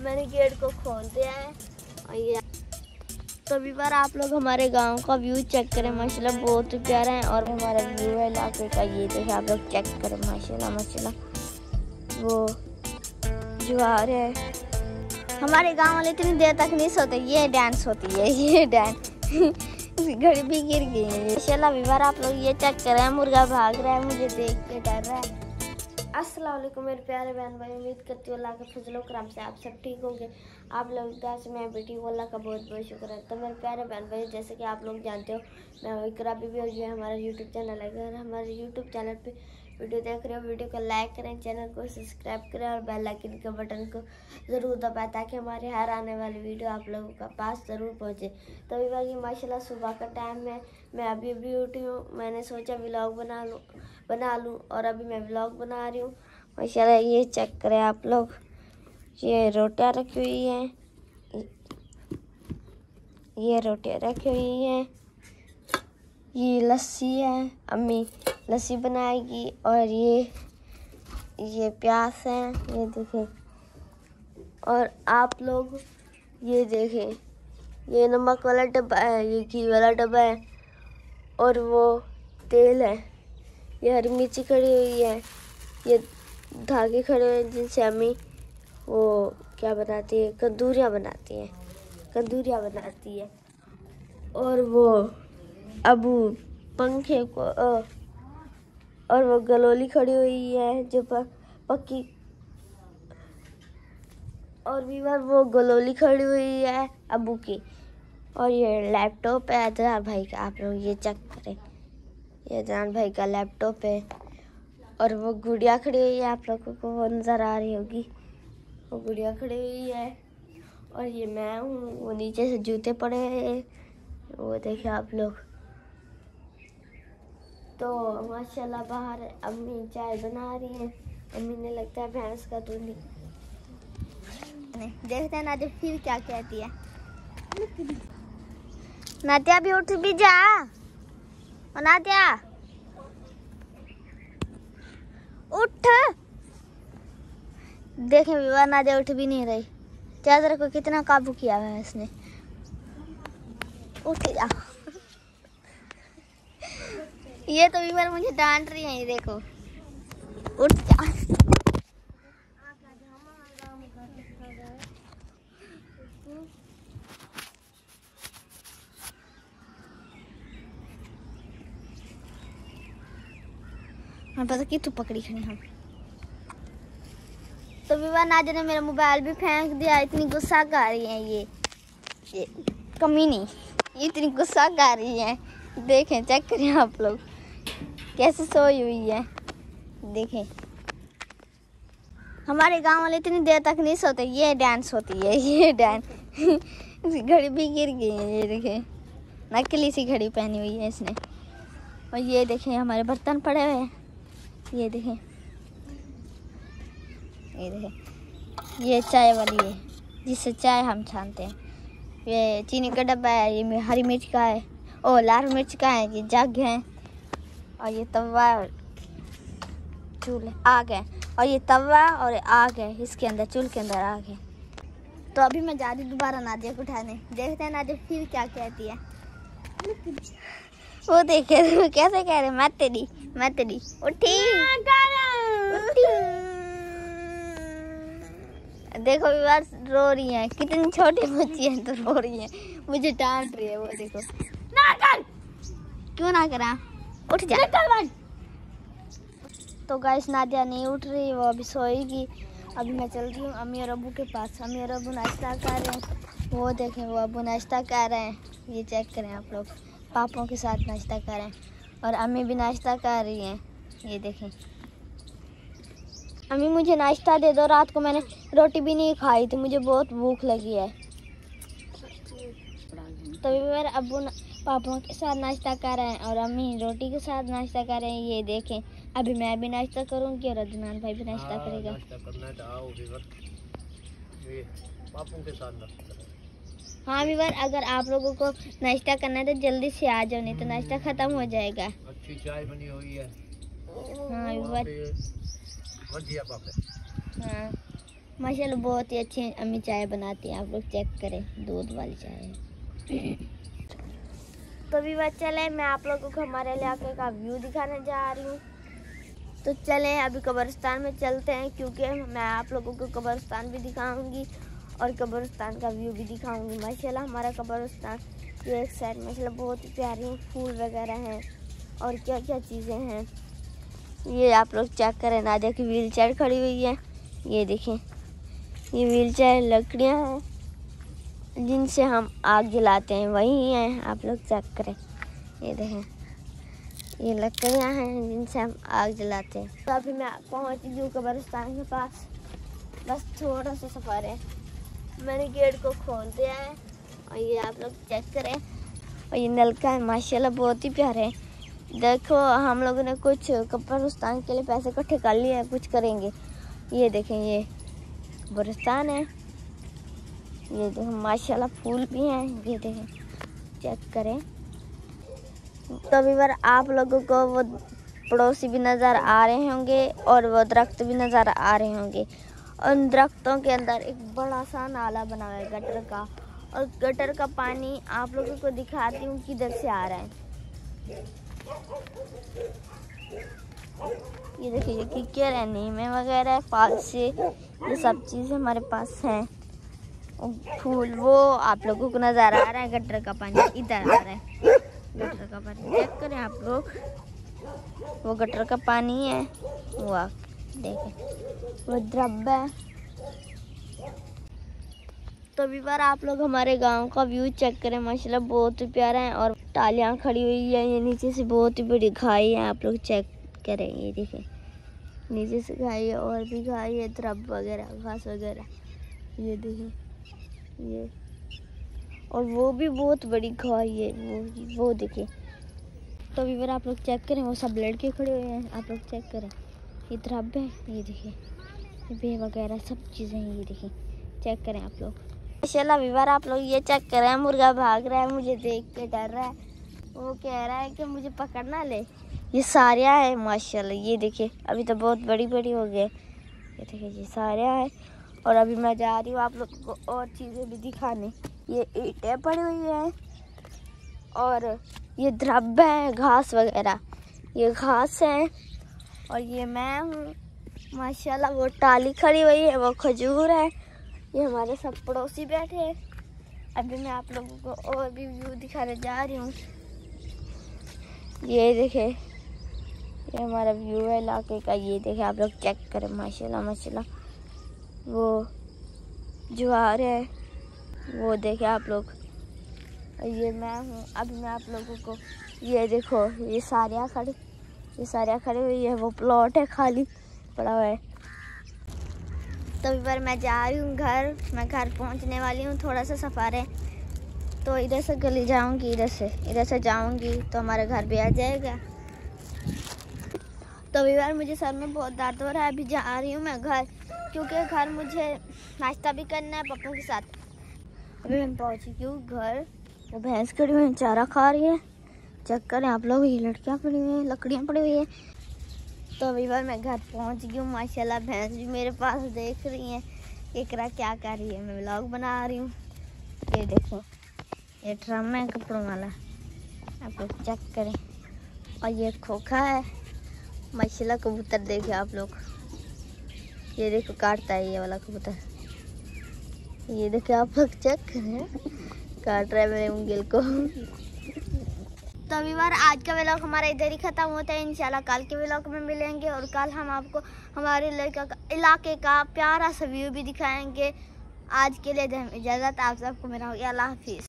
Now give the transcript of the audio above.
मैंने गेट को खोल दिया है। और ये कभी बार आप लोग हमारे गांव का व्यू चेक करें, माशाल्लाह बहुत ही प्यारा है। और हमारा व्यू है इलाके का, ये देखिए आप लोग चेक करें, माशाल्लाह माशाल्लाह। वो ज्वार है। हमारे गांव वाले इतनी देर तक नहीं सोते, ये डांस होती है, ये डांस। घड़ी भी गिर गई है माशाल्लाह। अभी बार आप लोग ये चेक करें, मुर्गा भाग रहा है, मुझे देख के डर रहा है। अस्सलाम वालेकुम मेरे प्यारे बहन भाई, उम्मीद करती हूँ अल्लाह के फजल करम से आप सब ठीक होंगे। आप लोग दुआ से मैं बेटी को अल्लाह का बहुत बहुत शुक्र है। तो मेरे प्यारे बहन भाई, जैसे कि आप लोग जानते हो, मैं इकरा बीबी और ये हमारा यूट्यूब चैनल है। अगर हमारे यूट्यूब चैनल पे वीडियो देख रहे हो, वीडियो को लाइक करें, चैनल को सब्सक्राइब करें और बेल आइकन के बटन को ज़रूर दबाएं, ताकि हमारे हर आने वाली वीडियो आप लोगों का पास ज़रूर पहुँचे। तो अभी बाकी माशाल्लाह सुबह का टाइम है, मैं अभी उठी हूँ। मैंने सोचा व्लॉग बना लूँ और अभी मैं व्लॉग बना रही हूँ माशाल्लाह। ये चेक करें आप लोग, ये रोटियां रखी हुई हैं, ये रोटियां रखी हुई हैं, ये लस्सी है, अम्मी लस्सी बनाएगी। और ये प्याज है, ये देखें। और आप लोग ये देखें, ये नमक वाला डब्बा है, ये घी वाला डब्बा है, और वो तेल है। ये हरी मिर्ची खड़ी हुई है, ये धागे खड़े हुए हैं जिनसे अम्मी वो क्या बनाती है, कंदूरियाँ बनाती है। और वो अबू पंखे को और वो गलोली खड़ी हुई है जो पक्की, और भी बार वो गलोली खड़ी हुई है अबू की। और ये लैपटॉप है अदनान भाई का, आप लोग ये चेक करें, ये अदनान भाई का लैपटॉप है। और वो गुड़िया खड़ी हुई है, आप लोगों को वो नज़र आ रही होगी, वो गुड़िया खड़ी हुई है। और ये मैं हूँ, वो नीचे से जूते पड़े हैं, वो देखें आप लोग। तो माशाल्लाह बाहर अम्मी चाय बना रही हैं, अम्मी ने लगता है भैंस का दूध। देखते हैं नादिया फिर क्या कहती है। नादिया भी उठ भी जा, नादिया उठ। देखें विवाह, नादिया उठ भी नहीं रही। चादर को कितना काबू किया है इसने। उठ जा। ये तो विवाह मुझे डांट रही है, ये देखो, उठ जा। हाँ पता कि तू पकड़ी खड़ी हम। तो विवाह नादिया ने मेरा मोबाइल भी फेंक दिया, इतनी गुस्सा कर रही है ये कमीनी, ये इतनी गुस्सा कर रही है। देखें, चेक करें आप लोग कैसे सोई हुई है। देखें, हमारे गांव वाले इतनी देर तक नहीं सोते, ये डांस होती है, ये डांस। घड़ी भी गिर गई है, ये देखें, नकली सी घड़ी पहनी हुई है इसने। और ये देखें हमारे बर्तन पड़े हुए हैं, ये देखें, ये देखें, ये चाय वाली है जिससे चाय हम छानते हैं। ये चीनी का डब्बा है, ये हरी मिर्च का है, और लाल मिर्च का है, ये जग है। और ये तवा, चूल्हे आग है, और ये तवा और आग है, इसके अंदर चूल्हे के अंदर आग है। तो अभी मैं जा रही दोबारा नादिया को उठाने, देखते हैं नादिया फिर क्या कहती है। वो देखे कैसे कह रहे, मत तेरी उठी। देखो विवाह रो रही है, कितनी छोटी बच्ची है तो रो रही है, मुझे डांट रही है। वो देखो, ना कर, क्यों ना करा, उठ जा। तो गाइस नादिया नहीं उठ रही, वो अभी सोएगी। अभी मैं चल रही हूँ अम्मी और अबू के पास। अम्मी और अबू नाश्ता कर रहे हैं, वो देखें, वो अबू नाश्ता कर रहे हैं, ये चेक करें आप लोग, पापों के साथ नाश्ता कर रहे हैं। और अम्मी भी नाश्ता कर रही हैं, ये देखें। अम्मी मुझे नाश्ता दे दो, रात को मैंने रोटी भी नहीं खाई थी, मुझे बहुत भूख लगी है। तभी मेरे अब्बू पापों के साथ नाश्ता कर रहे हैं और अम्मी रोटी के साथ नाश्ता कर रहे हैं, ये देखें। अभी मैं भी नाश्ता करूंगी और अदनान भाई भी नाश्ता करेगा। हाँ विवर, अगर आप लोगों को नाश्ता करना है तो जल्दी से आ जाओ, नहीं तो नाश्ता खत्म हो जाएगा। अच्छी चाय बनी हुई है। हाँ विवर, हाँ माशाल्लाह बहुत ही अच्छी अम्मी चाय बनाती हैं, आप लोग चेक करें, दूध वाली चाय। तो भी बात चले, मैं आप लोगों को हमारे इलाके का व्यू दिखाने जा रही हूँ। तो चले अभी कब्रिस्तान में चलते हैं, क्योंकि मैं आप लोगों को कब्रिस्तान भी दिखाऊंगी और कब्रिस्तान का व्यू भी दिखाऊंगी। माशाल्लाह हमारा कब्रिस्तान ये एक साइड माशाल्लाह बहुत ही प्यारी फूल वगैरह हैं और क्या क्या चीज़ें हैं, ये आप लोग चेक करें। नादिया की व्हील चेयर खड़ी हुई है, ये देखें, ये व्हील चेयर लकड़ियाँ हैं जिनसे हम आग जलाते हैं, वही हैं, आप लोग चेक करें, ये देखें, ये लकड़ियाँ हैं जिनसे हम आग जलाते हैं। तो अभी मैं पहुँच गई हूँ कब्रिस्तान के पास, बस थोड़ा सा सफ़र है। मैंने गेट को खोल दिया है और ये आप लोग चेक करें, और ये नलका है माशाल्लाह बहुत ही प्यारे है। देखो हम लोगों ने कुछ कब्रिस्तान के लिए पैसे इकट्ठे कर लिए हैं, कुछ करेंगे। ये देखें, ये कब्रिस्तान है, ये देखें माशाल्लाह फूल भी हैं, ये देखें, चेक करें। तो अभी बार आप लोगों को वो पड़ोसी भी नज़र आ रहे होंगे और वो दरख्त भी नज़र आ रहे होंगे। उन दरख्तों के अंदर एक बड़ा सा नाला बना हुआ है गटर का, और गटर का पानी आप लोगों को दिखाती हूँ किधर से आ रहा है। ये देखिए कि क्या है, नीमे वगैरह पास से ये सब चीज़ें हमारे पास हैं। फूल वो आप लोगों को नज़र आ रहा है, गटर का पानी इधर आ रहा है, गटर का पानी चेक करें आप लोग, वो गटर का पानी है, वो आप देखें, वो द्रब है। तो अभी बार आप लोग हमारे गांव का व्यू चेक करें, माशाल्लाह बहुत ही प्यारा है, और टालियां खड़ी हुई है, ये नीचे से बहुत ही बड़ी खाई है, आप लोग चेक करें, ये देखें, नीचे से खाई है और भी खाई है, द्रब वगैरह घास वगैरह, ये देखें, ये और वो भी बहुत बड़ी खाई है, वो देखें। तो अभी बार आप लोग चेक करें, वो सब लड़के खड़े हुए हैं, आप लोग चेक करें, ये द्रब है, ये देखें, बे वगैरह सब चीज़ें हैं, ये देखें, चेक करें आप लोग। माशाल्लाह अभी बार आप लोग ये चेक करें, मुर्गा भाग रहा है, मुझे देख के डर रहा है, वो कह रहा है कि मुझे पकड़ ना ले। ये सारिया है माशाल्लाह, ये देखिए अभी तो बहुत बड़ी बड़ी हो गए, ये देखिए ये सारिया है। और अभी मैं जा रही हूँ आप लोग को और चीज़ें भी दिखाने। ये ईंटें पड़ी हुई हैं और ये द्रब है, घास वगैरह, ये घास है, और ये मैं हूँ माशाल्लाह। वो टाली खड़ी हुई है, वो खजूर है, ये हमारे सब पड़ोसी बैठे हैं। अभी मैं आप लोगों को और भी व्यू दिखाने जा रही हूँ, ये देखे, ये हमारा व्यू है इलाके का, ये देखे आप लोग चेक करें, माशाल्लाह माशाल्लाह। वो ज्वार है, वो देखे आप लोग, ये मैं हूँ। अभी मैं आप लोगों को ये देखो, ये सारियाँ खड़ी हुई है, वो प्लॉट है खाली पड़ा हुआ है। तो अभी पर मैं जा रही हूँ घर, मैं घर पहुँचने वाली हूँ, थोड़ा सा सफ़र है, तो इधर से गली जाऊँगी, इधर से जाऊँगी तो हमारे घर भी आ जाएगा। तो अभी बार मुझे सर में बहुत दर्द हो रहा है, अभी जा रही हूँ मैं घर, क्योंकि घर मुझे नाश्ता भी करना है पापा के साथ। अभी मैं पहुँच गई हूँ घर, वो भैंस खड़ी हुई है, चारा खा रही है, चेक करें आप लोग, ये लड़कियाँ पड़ी हुई हैं, लकड़ियाँ पड़ी हुई हैं। तो अभी बार मैं घर पहुँच गई हूँ, माशाल्लाह भैंस भी मेरे पास देख रही हैं, एकरा क्या कर रही है, मैं व्लॉग बना रही हूँ। ये देखो, ये ड्रम है कपड़ों वाला, आप लोग चेक करें, और ये खोखा है माशाल्लाह। कबूतर देखे आप लोग, ये देखो काटता है ये वाला कबूतर, ये देखो आप लोग चेक करें, काट रहा है मेरे उंगली को। तो अभी बार आज का व्लॉग हमारा इधर ही ख़त्म होता है, इंशाल्लाह कल के व्लॉग में मिलेंगे, और कल हम आपको हमारे इलाके का प्यारा सा व्यू भी दिखाएंगे। आज के लिए इजाज़त, आप सबको मेरा हो गया, अल्लाह हाफिज़।